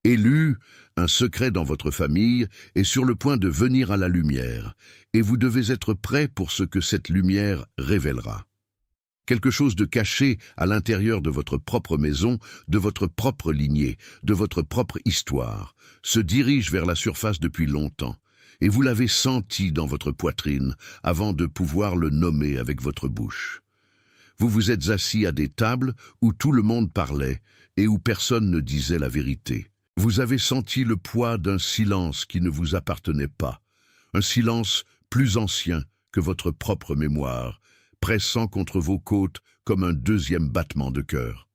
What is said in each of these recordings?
Élu, un secret dans votre famille est sur le point de venir à la lumière, et vous devez être prêt pour ce que cette lumière révélera. Quelque chose de caché à l'intérieur de votre propre maison, de votre propre lignée, de votre propre histoire, se dirige vers la surface depuis longtemps, et vous l'avez senti dans votre poitrine avant de pouvoir le nommer avec votre bouche. Vous vous êtes assis à des tables où tout le monde parlait et où personne ne disait la vérité. Vous avez senti le poids d'un silence qui ne vous appartenait pas, un silence plus ancien que votre propre mémoire, pressant contre vos côtes comme un deuxième battement de cœur.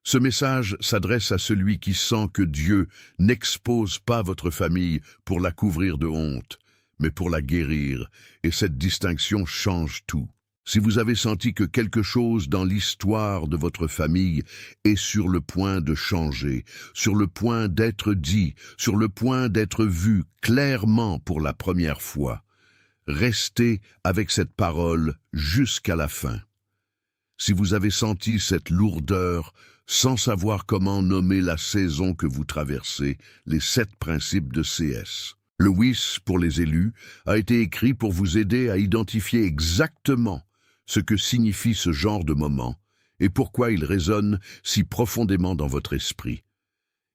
Ce message s'adresse à celui qui sent que Dieu n'expose pas votre famille pour la couvrir de honte, mais pour la guérir, et cette distinction change tout. Si vous avez senti que quelque chose dans l'histoire de votre famille est sur le point de changer, sur le point d'être dit, sur le point d'être vu clairement pour la première fois, restez avec cette parole jusqu'à la fin. Si vous avez senti cette lourdeur, sans savoir comment nommer la saison que vous traversez, les 7 principes de CS. Le WIS pour les élus a été écrit pour vous aider à identifier exactement ce que signifie ce genre de moment et pourquoi il résonne si profondément dans votre esprit.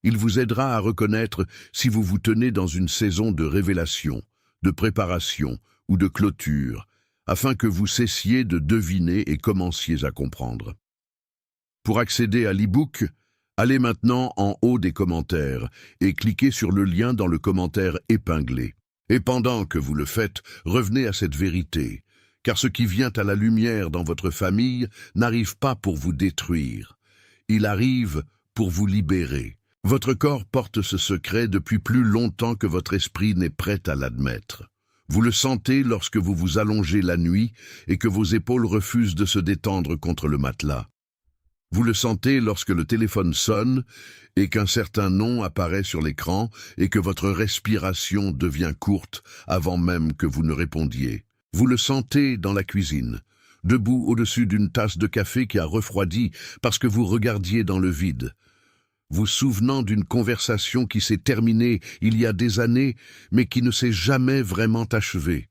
Il vous aidera à reconnaître si vous vous tenez dans une saison de révélation, de préparation ou de clôture, afin que vous cessiez de deviner et commenciez à comprendre. Pour accéder à l'e-book, allez maintenant en haut des commentaires et cliquez sur le lien dans le commentaire épinglé. Et pendant que vous le faites, revenez à cette vérité, car ce qui vient à la lumière dans votre famille n'arrive pas pour vous détruire. Il arrive pour vous libérer. Votre corps porte ce secret depuis plus longtemps que votre esprit n'est prêt à l'admettre. Vous le sentez lorsque vous vous allongez la nuit et que vos épaules refusent de se détendre contre le matelas. Vous le sentez lorsque le téléphone sonne et qu'un certain nom apparaît sur l'écran et que votre respiration devient courte avant même que vous ne répondiez. Vous le sentez dans la cuisine, debout au-dessus d'une tasse de café qui a refroidi parce que vous regardiez dans le vide. Vous souvenant d'une conversation qui s'est terminée il y a des années, mais qui ne s'est jamais vraiment achevée.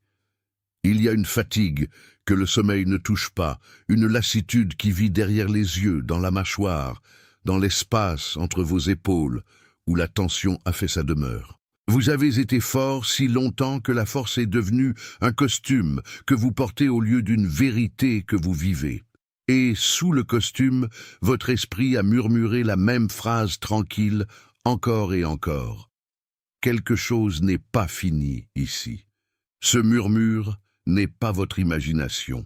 Il y a une fatigue que le sommeil ne touche pas, une lassitude qui vit derrière les yeux, dans la mâchoire, dans l'espace entre vos épaules, où la tension a fait sa demeure. Vous avez été fort si longtemps que la force est devenue un costume que vous portez au lieu d'une vérité que vous vivez. Et sous le costume, votre esprit a murmuré la même phrase tranquille, encore et encore. Quelque chose n'est pas fini ici. Ce murmure n'est pas votre imagination,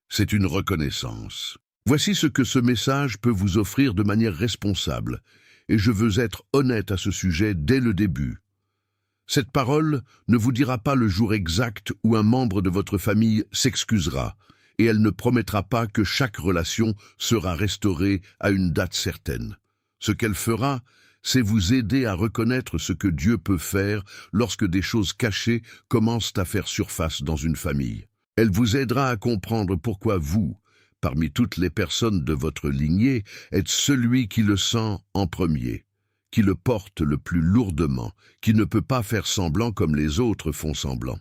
c'est une reconnaissance. Voici ce que ce message peut vous offrir de manière responsable, et je veux être honnête à ce sujet dès le début. Cette parole ne vous dira pas le jour exact où un membre de votre famille s'excusera, et elle ne promettra pas que chaque relation sera restaurée à une date certaine. Ce qu'elle fera, c'est vous aider à reconnaître ce que Dieu peut faire lorsque des choses cachées commencent à faire surface dans une famille. Elle vous aidera à comprendre pourquoi vous, parmi toutes les personnes de votre lignée, êtes celui qui le sent en premier, qui le porte le plus lourdement, qui ne peut pas faire semblant comme les autres font semblant.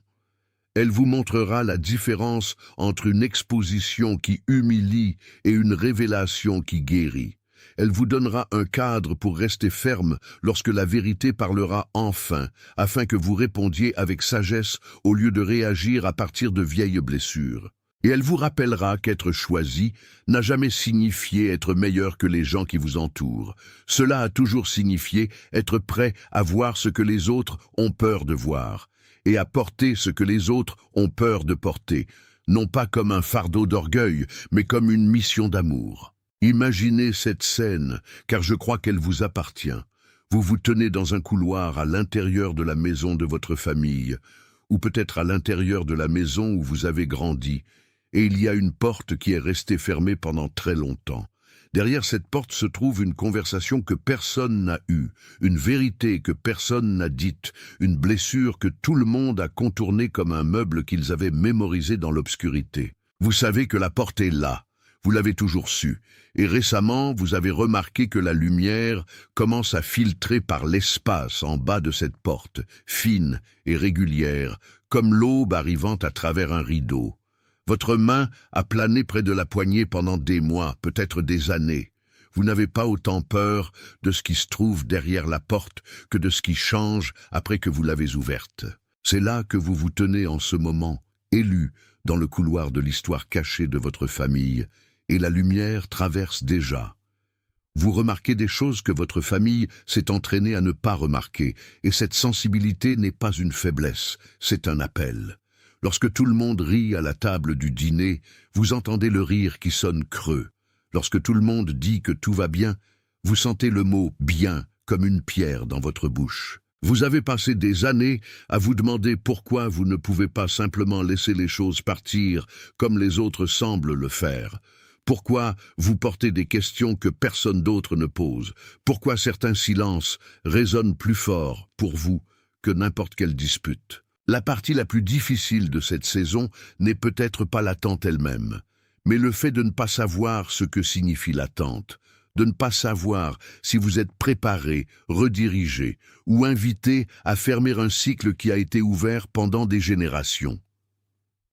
Elle vous montrera la différence entre une exposition qui humilie et une révélation qui guérit. Elle vous donnera un cadre pour rester ferme lorsque la vérité parlera enfin, afin que vous répondiez avec sagesse au lieu de réagir à partir de vieilles blessures. Et elle vous rappellera qu'être choisi n'a jamais signifié être meilleur que les gens qui vous entourent. Cela a toujours signifié être prêt à voir ce que les autres ont peur de voir, et à porter ce que les autres ont peur de porter, non pas comme un fardeau d'orgueil, mais comme une mission d'amour. Imaginez cette scène, car je crois qu'elle vous appartient. Vous vous tenez dans un couloir à l'intérieur de la maison de votre famille, ou peut-être à l'intérieur de la maison où vous avez grandi, et il y a une porte qui est restée fermée pendant très longtemps. Derrière cette porte se trouve une conversation que personne n'a eue, une vérité que personne n'a dite, une blessure que tout le monde a contournée comme un meuble qu'ils avaient mémorisé dans l'obscurité. Vous savez que la porte est là. Vous l'avez toujours su. Et récemment, vous avez remarqué que la lumière commence à filtrer par l'espace en bas de cette porte, fine et régulière, comme l'aube arrivant à travers un rideau. Votre main a plané près de la poignée pendant des mois, peut-être des années. Vous n'avez pas autant peur de ce qui se trouve derrière la porte que de ce qui change après que vous l'avez ouverte. C'est là que vous vous tenez en ce moment, élu dans le couloir de l'histoire cachée de votre famille, et la lumière traverse déjà. Vous remarquez des choses que votre famille s'est entraînée à ne pas remarquer, et cette sensibilité n'est pas une faiblesse, c'est un appel. Lorsque tout le monde rit à la table du dîner, vous entendez le rire qui sonne creux. Lorsque tout le monde dit que tout va bien, vous sentez le mot « bien » comme une pierre dans votre bouche. Vous avez passé des années à vous demander pourquoi vous ne pouvez pas simplement laisser les choses partir comme les autres semblent le faire. Pourquoi vous portez des questions que personne d'autre ne pose? Pourquoi certains silences résonnent plus fort pour vous que n'importe quelle dispute? La partie la plus difficile de cette saison n'est peut-être pas l'attente elle-même, mais le fait de ne pas savoir ce que signifie l'attente, de ne pas savoir si vous êtes préparé, redirigé ou invité à fermer un cycle qui a été ouvert pendant des générations.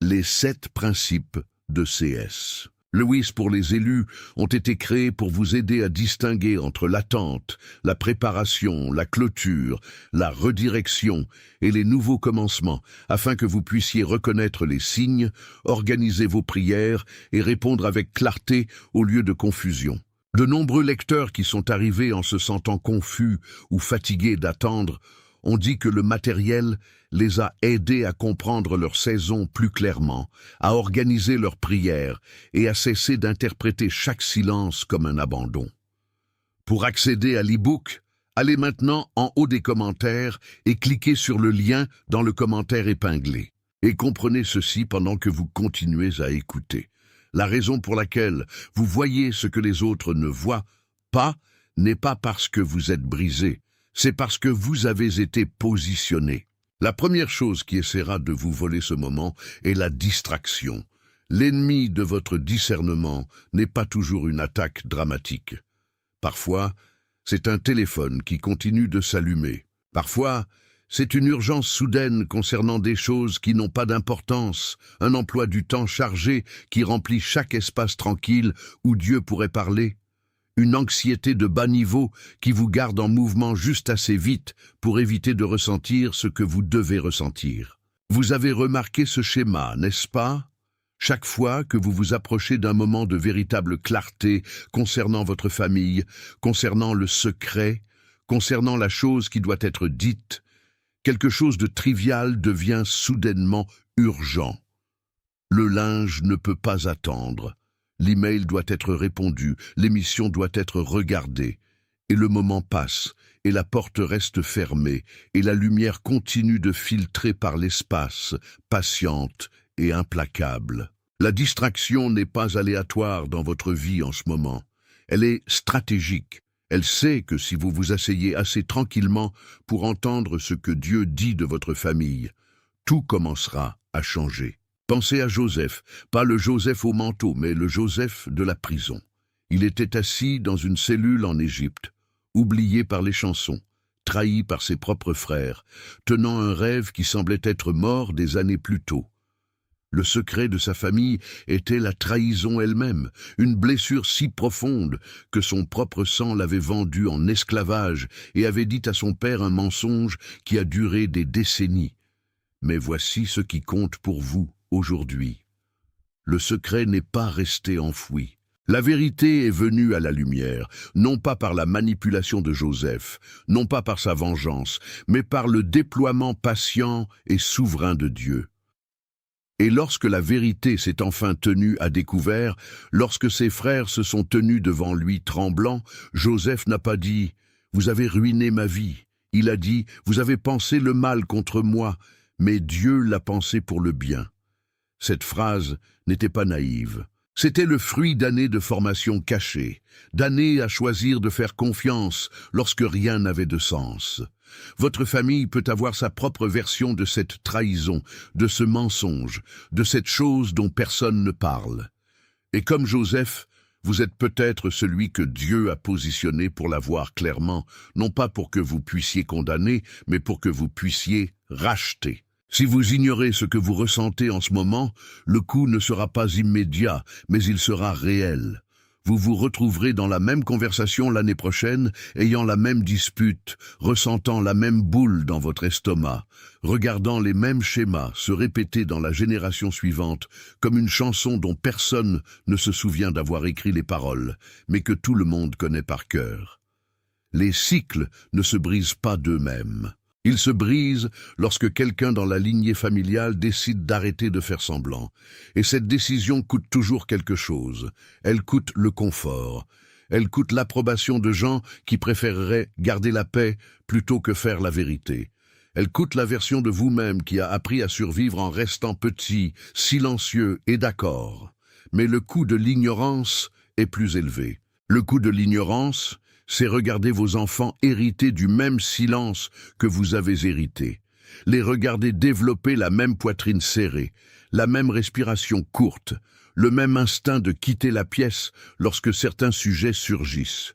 Les 7 principes de CS. Lewis pour les élus ont été créés pour vous aider à distinguer entre l'attente, la préparation, la clôture, la redirection et les nouveaux commencements, afin que vous puissiez reconnaître les signes, organiser vos prières et répondre avec clarté au lieu de confusion. De nombreux lecteurs qui sont arrivés en se sentant confus ou fatigués d'attendre ont dit que le matériel les a aidés à comprendre leur saison plus clairement, à organiser leurs prières et à cesser d'interpréter chaque silence comme un abandon. Pour accéder à l'e-book, allez maintenant en haut des commentaires et cliquez sur le lien dans le commentaire épinglé. Et comprenez ceci pendant que vous continuez à écouter. La raison pour laquelle vous voyez ce que les autres ne voient pas n'est pas parce que vous êtes brisé, c'est parce que vous avez été positionné. La première chose qui essaiera de vous voler ce moment est la distraction. L'ennemi de votre discernement n'est pas toujours une attaque dramatique. Parfois, c'est un téléphone qui continue de s'allumer. Parfois, c'est une urgence soudaine concernant des choses qui n'ont pas d'importance, un emploi du temps chargé qui remplit chaque espace tranquille où Dieu pourrait parler. Une anxiété de bas niveau qui vous garde en mouvement juste assez vite pour éviter de ressentir ce que vous devez ressentir. Vous avez remarqué ce schéma, n'est-ce pas? Chaque fois que vous vous approchez d'un moment de véritable clarté concernant votre famille, concernant le secret, concernant la chose qui doit être dite, quelque chose de trivial devient soudainement urgent. Le linge ne peut pas attendre. L'email doit être répondu, l'émission doit être regardée. Et le moment passe, et la porte reste fermée, et la lumière continue de filtrer par l'espace, patiente et implacable. La distraction n'est pas aléatoire dans votre vie en ce moment. Elle est stratégique. Elle sait que si vous vous asseyez assez tranquillement pour entendre ce que Dieu dit de votre famille, tout commencera à changer. Pensez à Joseph, pas le Joseph au manteau, mais le Joseph de la prison. Il était assis dans une cellule en Égypte, oublié par les chansons, trahi par ses propres frères, tenant un rêve qui semblait être mort des années plus tôt. Le secret de sa famille était la trahison elle-même, une blessure si profonde que son propre sang l'avait vendu en esclavage et avait dit à son père un mensonge qui a duré des décennies. Mais voici ce qui compte pour vous aujourd'hui. Le secret n'est pas resté enfoui. La vérité est venue à la lumière, non pas par la manipulation de Joseph, non pas par sa vengeance, mais par le déploiement patient et souverain de Dieu. Et lorsque la vérité s'est enfin tenue à découvert, lorsque ses frères se sont tenus devant lui tremblants, Joseph n'a pas dit « Vous avez ruiné ma vie ». Il a dit « Vous avez pensé le mal contre moi, mais Dieu l'a pensé pour le bien ». Cette phrase n'était pas naïve. C'était le fruit d'années de formation cachée, d'années à choisir de faire confiance lorsque rien n'avait de sens. Votre famille peut avoir sa propre version de cette trahison, de ce mensonge, de cette chose dont personne ne parle. Et comme Joseph, vous êtes peut-être celui que Dieu a positionné pour la voir clairement, non pas pour que vous puissiez condamner, mais pour que vous puissiez racheter. Si vous ignorez ce que vous ressentez en ce moment, le coup ne sera pas immédiat, mais il sera réel. Vous vous retrouverez dans la même conversation l'année prochaine, ayant la même dispute, ressentant la même boule dans votre estomac, regardant les mêmes schémas se répéter dans la génération suivante, comme une chanson dont personne ne se souvient d'avoir écrit les paroles, mais que tout le monde connaît par cœur. Les cycles ne se brisent pas d'eux-mêmes. Ils se brisent lorsque quelqu'un dans la lignée familiale décide d'arrêter de faire semblant. Et cette décision coûte toujours quelque chose. Elle coûte le confort. Elle coûte l'approbation de gens qui préféreraient garder la paix plutôt que faire la vérité. Elle coûte la version de vous-même qui a appris à survivre en restant petit, silencieux et d'accord. Mais le coût de l'ignorance est plus élevé. Le coût de l'ignorance, c'est regarder vos enfants hériter du même silence que vous avez hérité. Les regarder développer la même poitrine serrée, la même respiration courte, le même instinct de quitter la pièce lorsque certains sujets surgissent.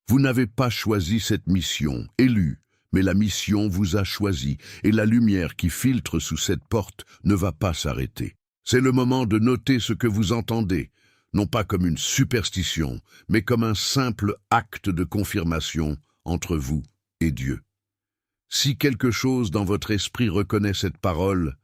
Vous n'avez pas choisi cette mission, élue, mais la mission vous a choisi, et la lumière qui filtre sous cette porte ne va pas s'arrêter. C'est le moment de noter ce que vous entendez, non pas comme une superstition, mais comme un simple acte de confirmation entre vous et Dieu. Si quelque chose dans votre esprit reconnaît cette parole,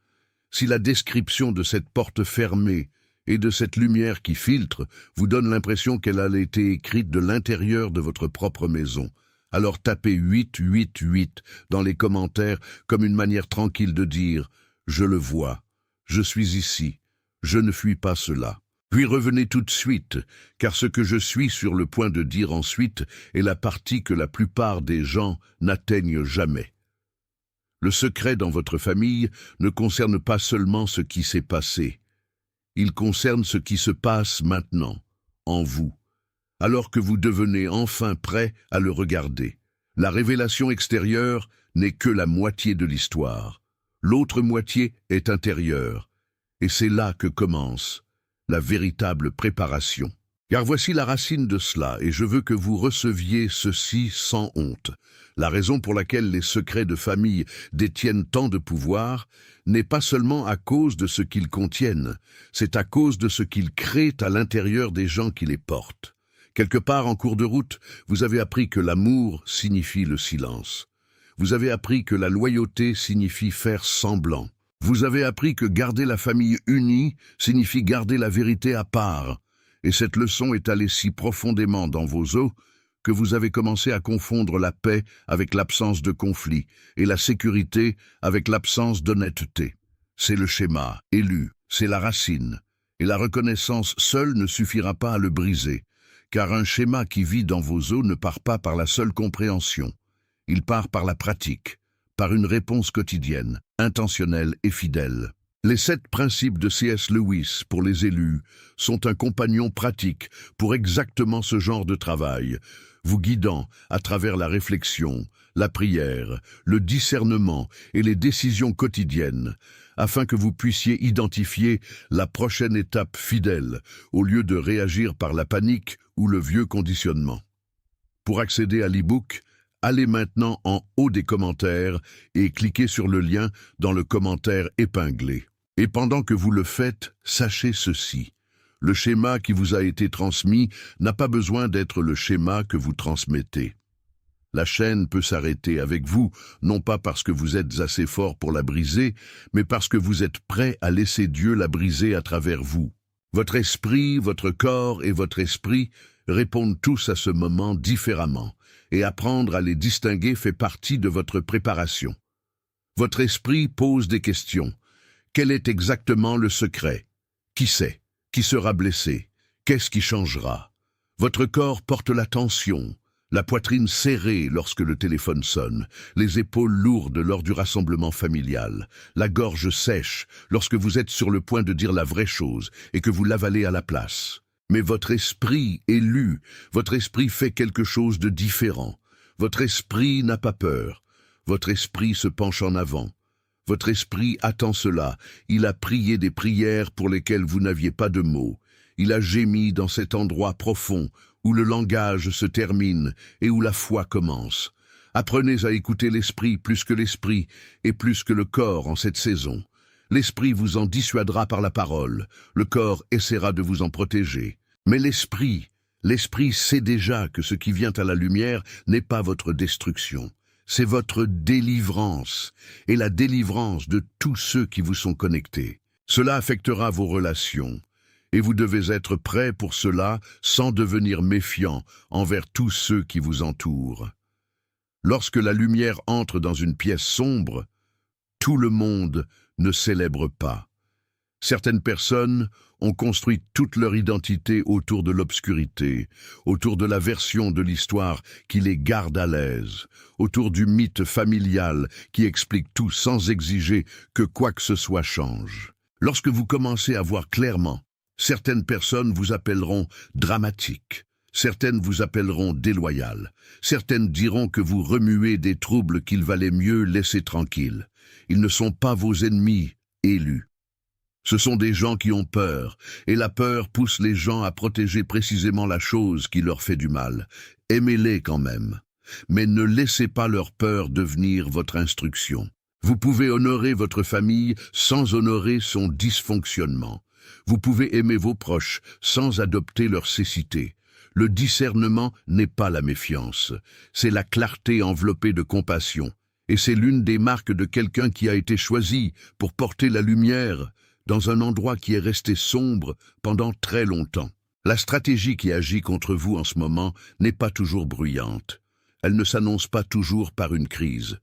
si la description de cette porte fermée et de cette lumière qui filtre vous donne l'impression qu'elle a été écrite de l'intérieur de votre propre maison, alors tapez 888 dans les commentaires comme une manière tranquille de dire « Je le vois, je suis ici, je ne fuis pas cela ». Puis revenez tout de suite, car ce que je suis sur le point de dire ensuite est la partie que la plupart des gens n'atteignent jamais. Le secret dans votre famille ne concerne pas seulement ce qui s'est passé. Il concerne ce qui se passe maintenant, en vous, alors que vous devenez enfin prêt à le regarder. La révélation extérieure n'est que la moitié de l'histoire. L'autre moitié est intérieure, et c'est là que commence la véritable préparation. Car voici la racine de cela, et je veux que vous receviez ceci sans honte. La raison pour laquelle les secrets de famille détiennent tant de pouvoir n'est pas seulement à cause de ce qu'ils contiennent, c'est à cause de ce qu'ils créent à l'intérieur des gens qui les portent. Quelque part en cours de route, vous avez appris que l'amour signifie le silence. Vous avez appris que la loyauté signifie faire semblant. Vous avez appris que garder la famille unie signifie garder la vérité à part, et cette leçon est allée si profondément dans vos os que vous avez commencé à confondre la paix avec l'absence de conflit, et la sécurité avec l'absence d'honnêteté. C'est le schéma, élu, c'est la racine, et la reconnaissance seule ne suffira pas à le briser, car un schéma qui vit dans vos os ne part pas par la seule compréhension, il part par la pratique, par une réponse quotidienne, intentionnelle et fidèle. Les 7 principes de C.S. Lewis pour les élus sont un compagnon pratique pour exactement ce genre de travail, vous guidant à travers la réflexion, la prière, le discernement et les décisions quotidiennes, afin que vous puissiez identifier la prochaine étape fidèle, au lieu de réagir par la panique ou le vieux conditionnement. Pour accéder à l'e-book, allez maintenant en haut des commentaires et cliquez sur le lien dans le commentaire épinglé. Et pendant que vous le faites, sachez ceci. Le schéma qui vous a été transmis n'a pas besoin d'être le schéma que vous transmettez. La chaîne peut s'arrêter avec vous, non pas parce que vous êtes assez fort pour la briser, mais parce que vous êtes prêt à laisser Dieu la briser à travers vous. Votre esprit, votre corps et votre esprit répondent tous à ce moment différemment, et apprendre à les distinguer fait partie de votre préparation. Votre esprit pose des questions. Quel est exactement le secret? Qui sait? Qui sera blessé? Qu'est-ce qui changera? Votre corps porte la tension, la poitrine serrée lorsque le téléphone sonne, les épaules lourdes lors du rassemblement familial, la gorge sèche lorsque vous êtes sur le point de dire la vraie chose et que vous l'avalez à la place. Mais votre esprit est lu, votre esprit fait quelque chose de différent. Votre esprit n'a pas peur, votre esprit se penche en avant. Votre esprit attend cela, il a prié des prières pour lesquelles vous n'aviez pas de mots. Il a gémi dans cet endroit profond où le langage se termine et où la foi commence. Apprenez à écouter l'esprit plus que l'esprit et plus que le corps en cette saison. L'esprit vous en dissuadera par la parole, le corps essaiera de vous en protéger. Mais l'esprit sait déjà que ce qui vient à la lumière n'est pas votre destruction. C'est votre délivrance et la délivrance de tous ceux qui vous sont connectés. Cela affectera vos relations et vous devez être prêt pour cela sans devenir méfiant envers tous ceux qui vous entourent. Lorsque la lumière entre dans une pièce sombre, tout le monde ne célèbre pas. Certaines personnes ont construit toute leur identité autour de l'obscurité, autour de la version de l'histoire qui les garde à l'aise, autour du mythe familial qui explique tout sans exiger que quoi que ce soit change. Lorsque vous commencez à voir clairement, certaines personnes vous appelleront dramatique, certaines vous appelleront déloyal, certaines diront que vous remuez des troubles qu'il valait mieux laisser tranquilles. Ils ne sont pas vos ennemis élus. Ce sont des gens qui ont peur, et la peur pousse les gens à protéger précisément la chose qui leur fait du mal. Aimez-les quand même, mais ne laissez pas leur peur devenir votre instruction. Vous pouvez honorer votre famille sans honorer son dysfonctionnement. Vous pouvez aimer vos proches sans adopter leur cécité. Le discernement n'est pas la méfiance, c'est la clarté enveloppée de compassion. Et c'est l'une des marques de quelqu'un qui a été choisi pour porter la lumière dans un endroit qui est resté sombre pendant très longtemps. La stratégie qui agit contre vous en ce moment n'est pas toujours bruyante. Elle ne s'annonce pas toujours par une crise.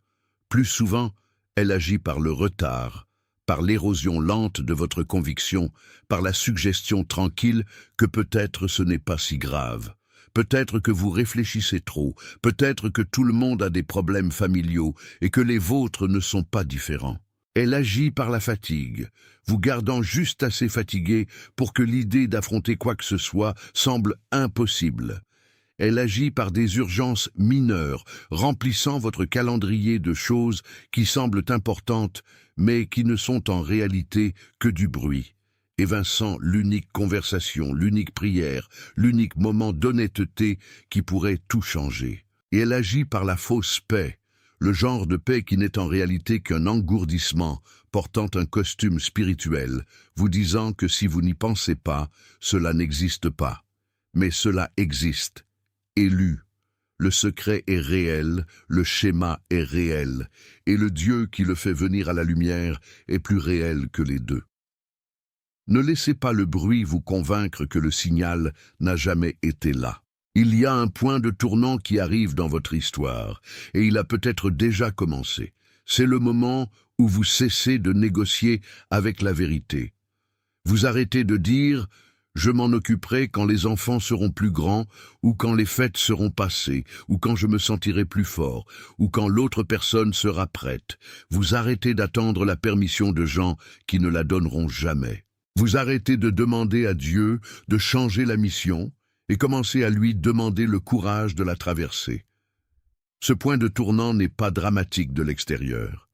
Plus souvent, elle agit par le retard, par l'érosion lente de votre conviction, par la suggestion tranquille que peut-être ce n'est pas si grave. Peut-être que vous réfléchissez trop, peut-être que tout le monde a des problèmes familiaux et que les vôtres ne sont pas différents. Elle agit par la fatigue, vous gardant juste assez fatigué pour que l'idée d'affronter quoi que ce soit semble impossible. Elle agit par des urgences mineures, remplissant votre calendrier de choses qui semblent importantes, mais qui ne sont en réalité que du bruit, évinçant l'unique conversation, l'unique prière, l'unique moment d'honnêteté qui pourrait tout changer. Et elle agit par la fausse paix, le genre de paix qui n'est en réalité qu'un engourdissement portant un costume spirituel, vous disant que si vous n'y pensez pas, cela n'existe pas. Mais cela existe. Élu. Le secret est réel, le schéma est réel, et le Dieu qui le fait venir à la lumière est plus réel que les deux. Ne laissez pas le bruit vous convaincre que le signal n'a jamais été là. Il y a un point de tournant qui arrive dans votre histoire, et il a peut-être déjà commencé. C'est le moment où vous cessez de négocier avec la vérité. Vous arrêtez de dire « je m'en occuperai quand les enfants seront plus grands, ou quand les fêtes seront passées, ou quand je me sentirai plus fort, ou quand l'autre personne sera prête ». Vous arrêtez d'attendre la permission de gens qui ne la donneront jamais. Vous arrêtez de demander à Dieu de changer la mission, et commencez à lui demander le courage de la traverser. Ce point de tournant n'est pas dramatique de l'extérieur.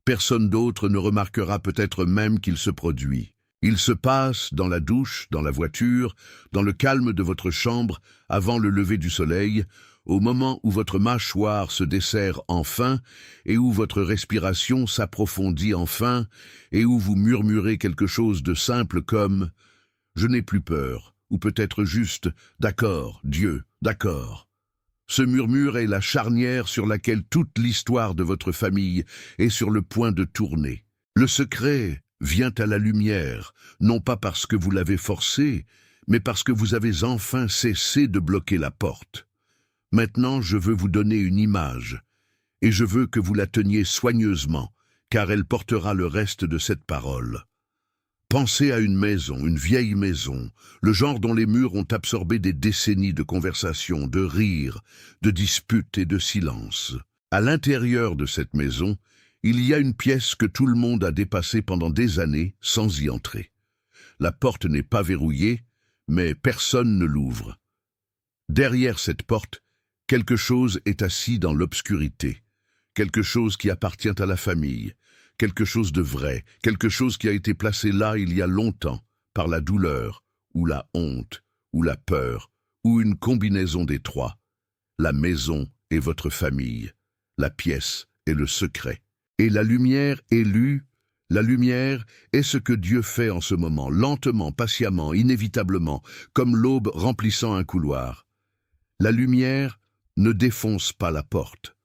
Personne d'autre ne remarquera peut-être même qu'il se produit. Il se passe dans la douche, dans la voiture, dans le calme de votre chambre, avant le lever du soleil, au moment où votre mâchoire se desserre enfin, et où votre respiration s'approfondit enfin, et où vous murmurez quelque chose de simple comme « je n'ai plus peur ». Ou peut-être juste « d'accord, Dieu, d'accord ». Ce murmure est la charnière sur laquelle toute l'histoire de votre famille est sur le point de tourner. Le secret vient à la lumière, non pas parce que vous l'avez forcé, mais parce que vous avez enfin cessé de bloquer la porte. Maintenant, je veux vous donner une image, et je veux que vous la teniez soigneusement, car elle portera le reste de cette parole. Pensez à une maison, une vieille maison, le genre dont les murs ont absorbé des décennies de conversations, de rires, de disputes et de silences. À l'intérieur de cette maison, il y a une pièce que tout le monde a dépassée pendant des années sans y entrer. La porte n'est pas verrouillée, mais personne ne l'ouvre. Derrière cette porte, quelque chose est assis dans l'obscurité, quelque chose qui appartient à la famille, quelque chose de vrai, quelque chose qui a été placé là il y a longtemps, par la douleur ou la honte, ou la peur, ou une combinaison des trois. La maison est votre famille, la pièce est le secret. Et la lumière élue, la lumière est ce que Dieu fait en ce moment, lentement, patiemment, inévitablement, comme l'aube remplissant un couloir. La lumière ne défonce pas la porte.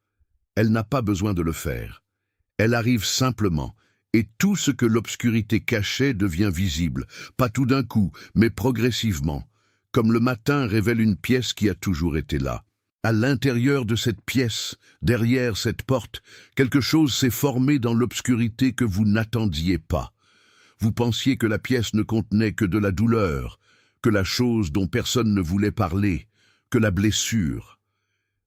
Elle n'a pas besoin de le faire. Elle arrive simplement, et tout ce que l'obscurité cachait devient visible, pas tout d'un coup, mais progressivement, comme le matin révèle une pièce qui a toujours été là. À l'intérieur de cette pièce, derrière cette porte, quelque chose s'est formé dans l'obscurité que vous n'attendiez pas. Vous pensiez que la pièce ne contenait que de la douleur, que la chose dont personne ne voulait parler, que la blessure.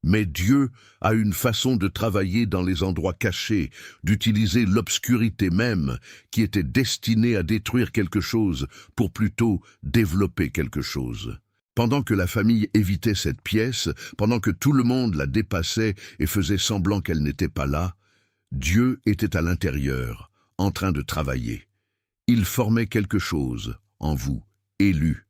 Mais Dieu a une façon de travailler dans les endroits cachés, d'utiliser l'obscurité même, qui était destinée à détruire quelque chose, pour plutôt développer quelque chose. Pendant que la famille évitait cette pièce, pendant que tout le monde la dépassait et faisait semblant qu'elle n'était pas là, Dieu était à l'intérieur, en train de travailler. Il formait quelque chose en vous, élu,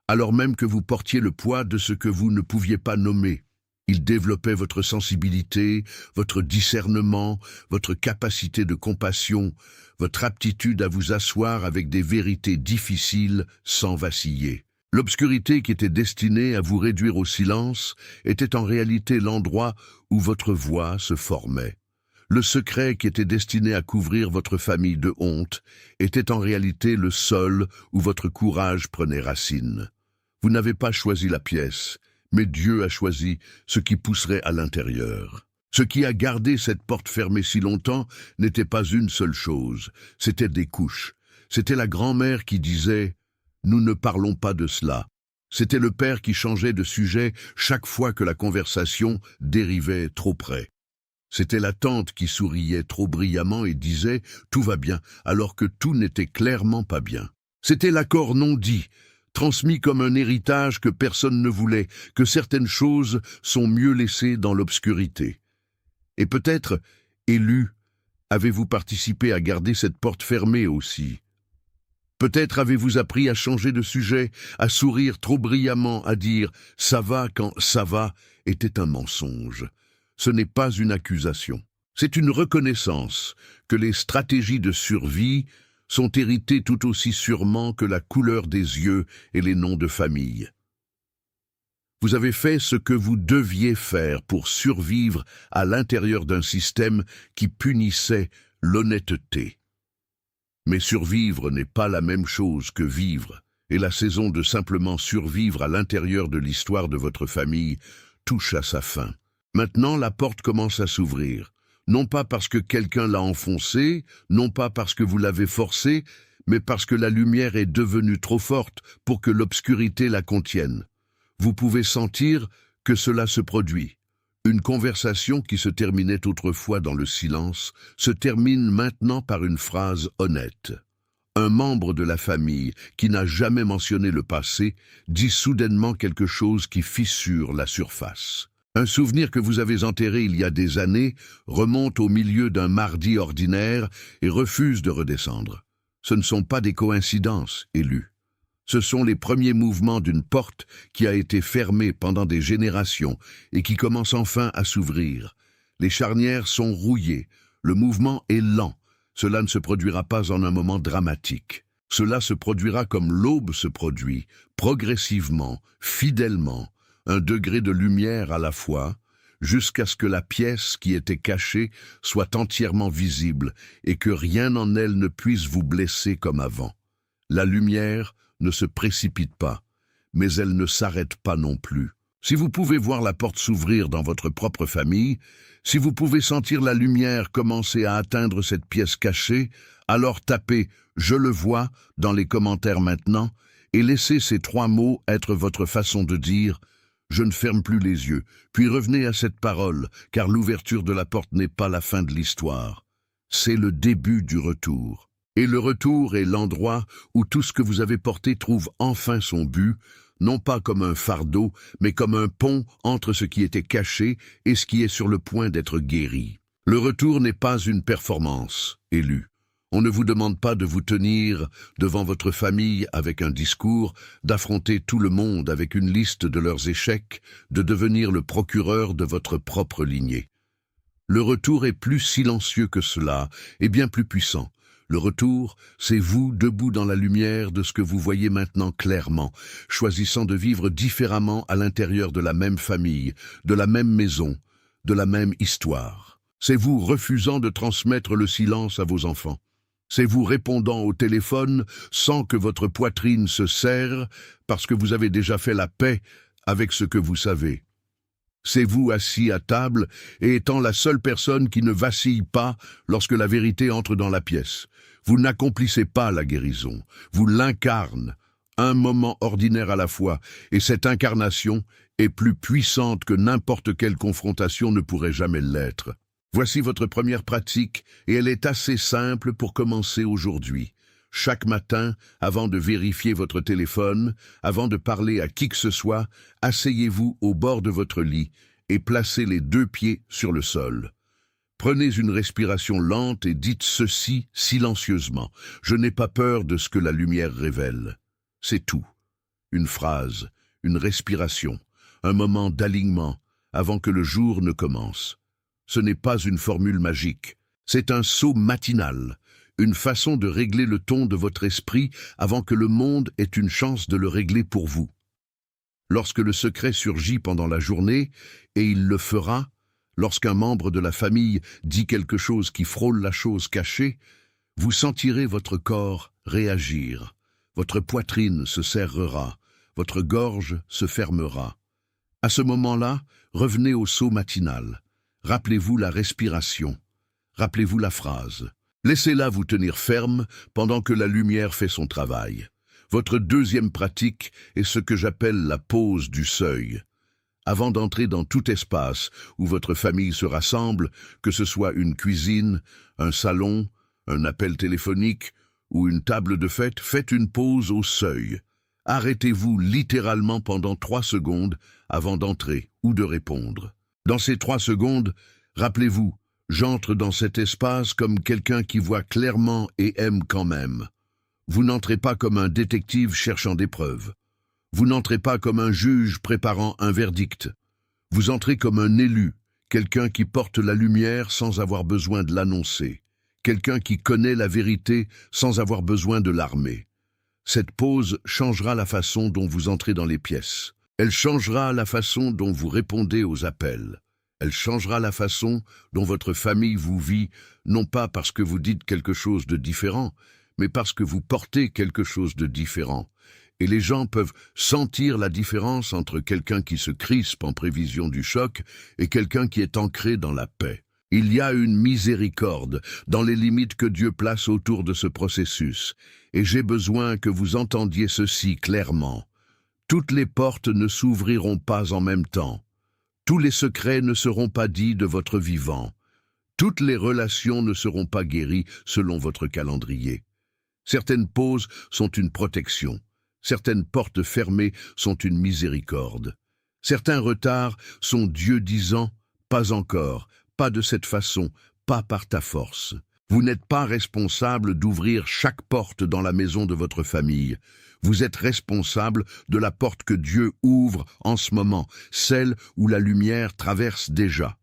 alors même que vous portiez le poids de ce que vous ne pouviez pas nommer. Il développait votre sensibilité, votre discernement, votre capacité de compassion, votre aptitude à vous asseoir avec des vérités difficiles sans vaciller. L'obscurité qui était destinée à vous réduire au silence était en réalité l'endroit où votre voix se formait. Le secret qui était destiné à couvrir votre famille de honte était en réalité le sol où votre courage prenait racine. Vous n'avez pas choisi la pièce, mais Dieu a choisi ce qui pousserait à l'intérieur. Ce qui a gardé cette porte fermée si longtemps n'était pas une seule chose, c'était des couches. C'était la grand-mère qui disait « Nous ne parlons pas de cela ». C'était le père qui changeait de sujet chaque fois que la conversation dérivait trop près. C'était la tante qui souriait trop brillamment et disait « Tout va bien », alors que tout n'était clairement pas bien. C'était l'accord non dit, transmis comme un héritage que personne ne voulait, que certaines choses sont mieux laissées dans l'obscurité. Et peut-être, élu, avez-vous participé à garder cette porte fermée aussi. Peut-être avez-vous appris à changer de sujet, à sourire trop brillamment, à dire « ça va » quand « ça va » était un mensonge. Ce n'est pas une accusation. C'est une reconnaissance que les stratégies de survie sont héritées tout aussi sûrement que la couleur des yeux et les noms de famille. Vous avez fait ce que vous deviez faire pour survivre à l'intérieur d'un système qui punissait l'honnêteté. Mais survivre n'est pas la même chose que vivre, et la saison de simplement survivre à l'intérieur de l'histoire de votre famille touche à sa fin. Maintenant, la porte commence à s'ouvrir, non pas parce que quelqu'un l'a enfoncée, non pas parce que vous l'avez forcée, mais parce que la lumière est devenue trop forte pour que l'obscurité la contienne. Vous pouvez sentir que cela se produit. Une conversation qui se terminait autrefois dans le silence se termine maintenant par une phrase honnête. Un membre de la famille, qui n'a jamais mentionné le passé, dit soudainement quelque chose qui fissure la surface. Un souvenir que vous avez enterré il y a des années remonte au milieu d'un mardi ordinaire et refuse de redescendre. Ce ne sont pas des coïncidences, élu. Ce sont les premiers mouvements d'une porte qui a été fermée pendant des générations et qui commence enfin à s'ouvrir. Les charnières sont rouillées, le mouvement est lent. Cela ne se produira pas en un moment dramatique. Cela se produira comme l'aube se produit, progressivement, fidèlement, un degré de lumière à la fois, jusqu'à ce que la pièce qui était cachée soit entièrement visible et que rien en elle ne puisse vous blesser comme avant. La lumière ne se précipite pas, mais elle ne s'arrête pas non plus. Si vous pouvez voir la porte s'ouvrir dans votre propre famille, si vous pouvez sentir la lumière commencer à atteindre cette pièce cachée, alors tapez « Je le vois » dans les commentaires maintenant et laissez ces 3 mots être votre façon de dire « Je ne ferme plus les yeux », puis revenez à cette parole, car l'ouverture de la porte n'est pas la fin de l'histoire. C'est le début du retour. Et le retour est l'endroit où tout ce que vous avez porté trouve enfin son but, non pas comme un fardeau, mais comme un pont entre ce qui était caché et ce qui est sur le point d'être guéri. Le retour n'est pas une performance, élu. On ne vous demande pas de vous tenir devant votre famille avec un discours, d'affronter tout le monde avec une liste de leurs échecs, de devenir le procureur de votre propre lignée. Le retour est plus silencieux que cela et bien plus puissant. Le retour, c'est vous debout dans la lumière de ce que vous voyez maintenant clairement, choisissant de vivre différemment à l'intérieur de la même famille, de la même maison, de la même histoire. C'est vous refusant de transmettre le silence à vos enfants. C'est vous répondant au téléphone sans que votre poitrine se serre parce que vous avez déjà fait la paix avec ce que vous savez. C'est vous assis à table et étant la seule personne qui ne vacille pas lorsque la vérité entre dans la pièce. Vous n'accomplissez pas la guérison, vous l'incarnez, un moment ordinaire à la fois, et cette incarnation est plus puissante que n'importe quelle confrontation ne pourrait jamais l'être. Voici votre première pratique, et elle est assez simple pour commencer aujourd'hui. Chaque matin, avant de vérifier votre téléphone, avant de parler à qui que ce soit, asseyez-vous au bord de votre lit et placez les 2 pieds sur le sol. Prenez une respiration lente et dites ceci silencieusement. Je n'ai pas peur de ce que la lumière révèle. C'est tout. Une phrase, une respiration, un moment d'alignement avant que le jour ne commence. Ce n'est pas une formule magique, c'est un saut matinal, une façon de régler le ton de votre esprit avant que le monde ait une chance de le régler pour vous. Lorsque le secret surgit pendant la journée, et il le fera, lorsqu'un membre de la famille dit quelque chose qui frôle la chose cachée, vous sentirez votre corps réagir, votre poitrine se serrera, votre gorge se fermera. À ce moment-là, revenez au saut matinal. Rappelez-vous la respiration, rappelez-vous la phrase. Laissez-la vous tenir ferme pendant que la lumière fait son travail. Votre deuxième pratique est ce que j'appelle la pause du seuil. Avant d'entrer dans tout espace où votre famille se rassemble, que ce soit une cuisine, un salon, un appel téléphonique ou une table de fête, faites une pause au seuil. Arrêtez-vous littéralement pendant 3 secondes avant d'entrer ou de répondre. Dans ces 3 secondes, rappelez-vous, j'entre dans cet espace comme quelqu'un qui voit clairement et aime quand même. Vous n'entrez pas comme un détective cherchant des preuves. Vous n'entrez pas comme un juge préparant un verdict. Vous entrez comme un élu, quelqu'un qui porte la lumière sans avoir besoin de l'annoncer, quelqu'un qui connaît la vérité sans avoir besoin de l'armer. Cette pause changera la façon dont vous entrez dans les pièces. Elle changera la façon dont vous répondez aux appels. Elle changera la façon dont votre famille vous vit, non pas parce que vous dites quelque chose de différent, mais parce que vous portez quelque chose de différent. Et les gens peuvent sentir la différence entre quelqu'un qui se crispe en prévision du choc et quelqu'un qui est ancré dans la paix. Il y a une miséricorde dans les limites que Dieu place autour de ce processus, et j'ai besoin que vous entendiez ceci clairement. Toutes les portes ne s'ouvriront pas en même temps. Tous les secrets ne seront pas dits de votre vivant. Toutes les relations ne seront pas guéries selon votre calendrier. Certaines pauses sont une protection. Certaines portes fermées sont une miséricorde. Certains retards sont Dieu disant « pas encore, pas de cette façon, pas par ta force ». Vous n'êtes pas responsable d'ouvrir chaque porte dans la maison de votre famille. Vous êtes responsable de la porte que Dieu ouvre en ce moment, celle où la lumière traverse déjà.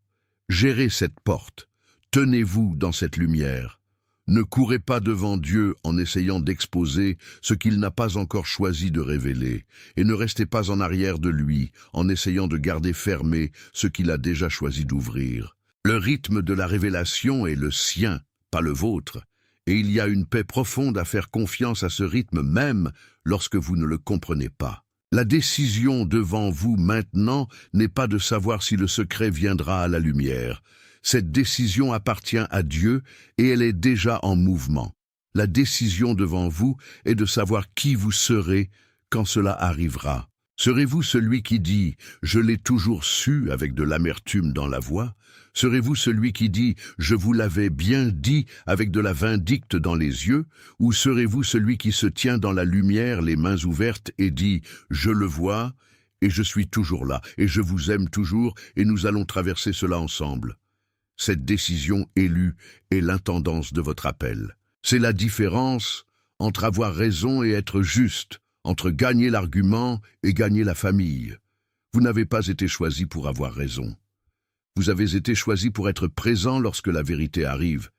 Gérez cette porte. Tenez-vous dans cette lumière. Ne courez pas devant Dieu en essayant d'exposer ce qu'il n'a pas encore choisi de révéler, et ne restez pas en arrière de lui en essayant de garder fermé ce qu'il a déjà choisi d'ouvrir. Le rythme de la révélation est le sien, pas le vôtre, et il y a une paix profonde à faire confiance à ce rythme même lorsque vous ne le comprenez pas. La décision devant vous maintenant n'est pas de savoir si le secret viendra à la lumière. Cette décision appartient à Dieu et elle est déjà en mouvement. La décision devant vous est de savoir qui vous serez quand cela arrivera. Serez-vous celui qui dit « Je l'ai toujours su » avec de l'amertume dans la voix? Serez-vous celui qui dit « Je vous l'avais bien dit » avec de la vindicte dans les yeux? Ou serez-vous celui qui se tient dans la lumière, les mains ouvertes, et dit « Je le vois, et je suis toujours là, et je vous aime toujours, et nous allons traverser cela ensemble ». Cette décision élue est l'intendance de votre appel. C'est la différence entre avoir raison et être juste, entre gagner l'argument et gagner la famille. Vous n'avez pas été choisi pour avoir raison. Vous avez été choisi pour être présent lorsque la vérité arrive,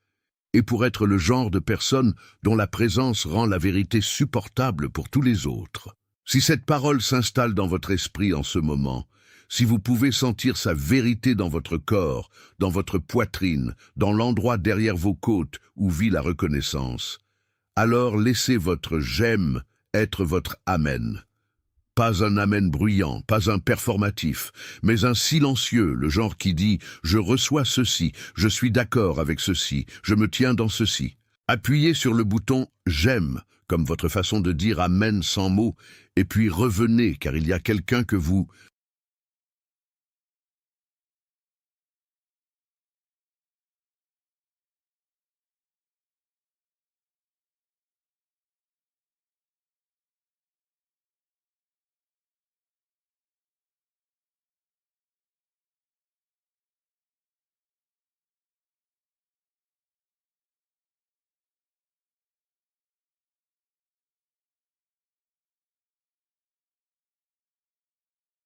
et pour être le genre de personne dont la présence rend la vérité supportable pour tous les autres. Si cette parole s'installe dans votre esprit en ce moment, si vous pouvez sentir sa vérité dans votre corps, dans votre poitrine, dans l'endroit derrière vos côtes où vit la reconnaissance, alors laissez votre « j'aime » être votre « amen ». Pas un amen bruyant, pas un performatif, mais un silencieux, le genre qui dit « je reçois ceci, je suis d'accord avec ceci, je me tiens dans ceci ». Appuyez sur le bouton « j'aime » comme votre façon de dire « amen » sans mots, et puis revenez car il y a quelqu'un que vous